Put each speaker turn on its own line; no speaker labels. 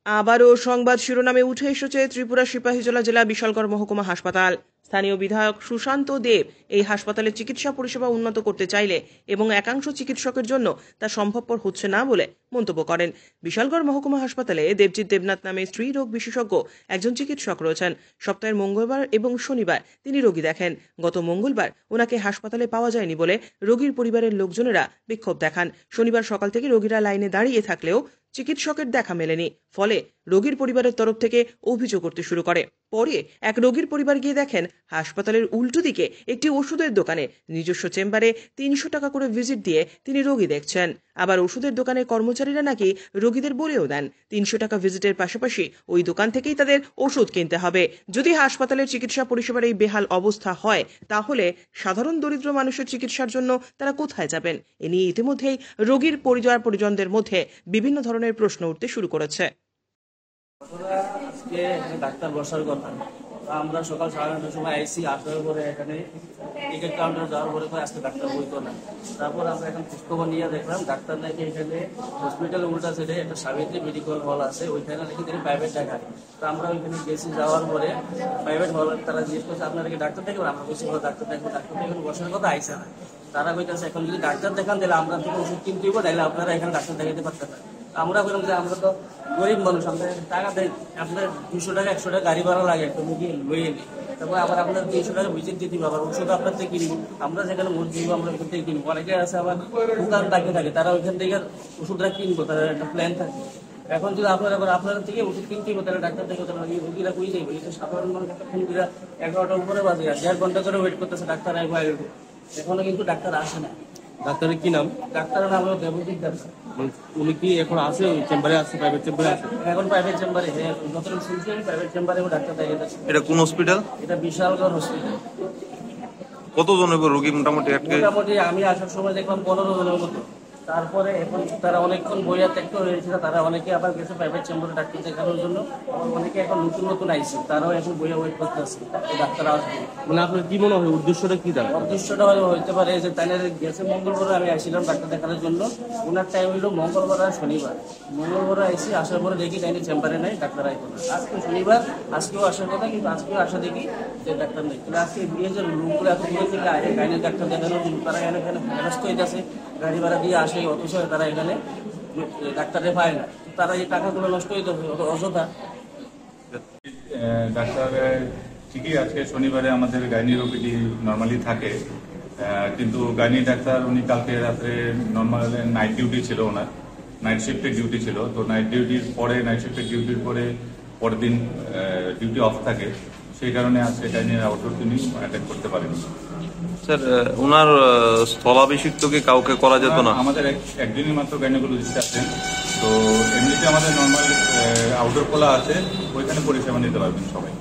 আবারও সংবাদ শিরোনামে উঠে এসেছে ত্রিপুরা সিপাহীজলা জেলা বিশালগড় মহকুমা হাসপাতাল। স্থানীয় বিধায়ক সুশান্ত দেব এই হাসপাতালে চিকিৎসা পরিষেবা উন্নত করতে চাইলে এবং একাংশ চিকিৎসকের জন্য তা সম্ভবপর হচ্ছে না বলে মন্তব্য করেন। বিশালগড় মহকুমা হাসপাতালে দেবজিৎ দেবনাথ নামে স্ত্রী রোগ বিশেষজ্ঞ একজন চিকিৎসক রয়েছেন। সপ্তাহের মঙ্গলবার এবং শনিবার তিনি রোগী দেখেন। গত মঙ্গলবার ওনাকে হাসপাতালে পাওয়া যায়নি বলে রোগীর পরিবারের লোকজনেরা বিক্ষোভ দেখান। শনিবার সকাল থেকে রোগীরা লাইনে দাঁড়িয়ে থাকলেও চিকিৎসকের দেখা মেলেনি, ফলে রোগীর পরিবারের তরফ থেকে অভিযোগ করতে শুরু করে। পরে এক রোগীর পরিবার গিয়ে দেখেন হাসপাতালের উল্টো দিকে একটি ওষুধের দোকানে নিজস্ব চেম্বারে ৩০০ টাকা করে ভিজিট দিয়ে তিনি রোগী দেখছেন। আবার ওষুধের দোকানের কর্মচারীরা নাকি রোগীদের বলেও দেন ৩০০ টাকা ভিজিটের পাশাপাশি ওই দোকান থেকেই তাদের ওষুধ কিনতে হবে। যদি হাসপাতালের চিকিৎসা পরিষেবার এই বেহাল অবস্থা হয়, তাহলে সাধারণ দরিদ্র মানুষের চিকিৎসার জন্য তারা কোথায় যাবেন? এ নিয়ে ইতিমধ্যেই রোগীর পরিজনদের মধ্যে বিভিন্ন ধরনের প্রশ্ন উঠতে শুরু করেছে।
আজকে ডাক্তার বসার কথা, আমরা সকাল 9:30টার সময় আইসি, আসার পরে এখানে টিকিট কাউন্টারে যাওয়ার পরে আজকে ডাক্তার বইতো না। তারপর আমরা এখন খোঁজখবর নিয়ে দেখলাম ডাক্তার নাকি এখানে হসপিটালের উল্টা সাইডে একটা সাবিত্রী মেডিকেল হল আছে, ওইখানে নাকি তিনি প্রাইভেট দেখায়। তো আমরা ওইখানে গেছি, যাওয়ার পরে প্রাইভেট হল তারা জিজ্ঞেস করছে আপনারা কি ডাক্তার দেখবেন? আমরা বলছি ডাক্তার দেখবো। ডাক্তার দেখবেন বসার কথা আইসে না। তারা কইতেছে এখন যদি ডাক্তার দেখান তাহলে আমরা থেকে ওষুধ কিনতে হইব, তাহলে আপনারা এখানে ডাক্তার দেখাতে পারতেন না। আমরা বললাম যে আমরা তো গরিব মানুষ, আমরা টাকা দেয়, আপনার 200 টাকা 100 টাকা গাড়ি ভাড়া লাগে, একটা রুগী লইয়ে নিই, তারপর আবার আপনার 300 টাকা ভিজিট দিতে হবে, আবার ওষুধ আপনার থেকে কিনবো, আমরা যেখানে মন দিব আমরা ওইখান থেকে কিনবো। অনেকে আছে আবার দোকান থাকে, তারা ওইখান থেকে ওষুধটা কিনবো, তাদের একটা প্ল্যান থাকে। এখন যদি আপনার থেকে ওষুধ কিনতে হবে, তাহলে ডাক্তার দেখে রুগীরা কই যাইবে? এটা সাধারণ মানুষ একটা ফোন দিলে 11টার উপরে বাজে, আর 1.5 ঘন্টা করে ওয়েট করতেছে ডাক্তার আইবো। এখনো কিন্তু ডাক্তার আসে না।
ডাক্তারের কি নাম?
ডাক্তারের নাম হলো দেবজিৎ ডাক্তার।
উনি কি এখন আছে ওই চেম্বারে আছে, প্রাইভেট চেম্বারে আছে?
এখন প্রাইভেট চেম্বারে, যতটুকু শুনছি আমি প্রাইভেট চেম্বারে ডাক্তার দেখাইতেছি।
এটা কোন হসপিটাল?
এটা বিশালগড় হসপিটাল।
কতজন রোগী মোটামুটি
মোটামুটি আমি আসার সময় দেখলাম 15 জনের মতো। তারপরে এখন তারা অনেকক্ষণ বইয়া ত্যাক্ত হয়েছিল, তারা অনেকে আবার গেছে প্রাইভেট চেম্বারে ডাক্তার দেখানোর জন্য। আবার অনেকে এখন নতুন আইছে, তারাও এখন বইয়া ওয়েট করতে আছে ডাক্তার আসবে।
মানে আপনার কি মনে হয় উদ্দেশ্যটা কি? তার
উদ্দেশ্যটা হইতে পারে যে তাই গেছে মঙ্গলবার আমি আসছিলাম ডাক্তার দেখানোর জন্য, ওনার টাইম হইলো মঙ্গলবার আর শনিবার। মঙ্গলবার আইসি, আসার পরে দেখি তাই চেম্বারে নেই, ডাক্তার আইতো না। আজকে শনিবার, আজকেও আসার কথা, কিন্তু আজকেও আসা দেখি যে ডাক্তার নেই। কিন্তু আজকে বিয়ে যে লোকগুলো এত দূরে থেকে আসে গাইনের ডাক্তার দেখানোর জন্য, তারা এখানে ব্যস্ত হইতেছে, গাড়ি ভাড়া দিয়ে আসে, অথচ তারা এখানে ডাক্তারে পায় না। তারা এই টাকাগুলো নষ্ট হইতে অযথা।
ডাক্তার ঠিকই আছে, শনিবারে আমাদের গাইনি ওপিডি নর্মালি থাকে, কিন্তু গাইনি ডাক্তার উনি কালকে রাত্রে নর্মাল নাইট ডিউটি ছিল, ওনার নাইট শিফটের ডিউটি ছিল। তো নাইট শিফটের ডিউটির পরে পরের দিন ডিউটি অফ থাকে, সেই কারণে আজকে গাইনির আউটডোর তিনি অ্যাটেন্ড করতে পারেনি।
স্যার, ওনার স্থলাভিষিক্ত কি কাউকে করা যেত না?
আমাদের একদিনই মাত্র গাইনোকোলজিস্ট আছেন, তো এমনিতে আমাদের নর্মাল আউটডোর খোলা আছে, ওইখানে পরিষেবা নিতে পারবেন সবাই।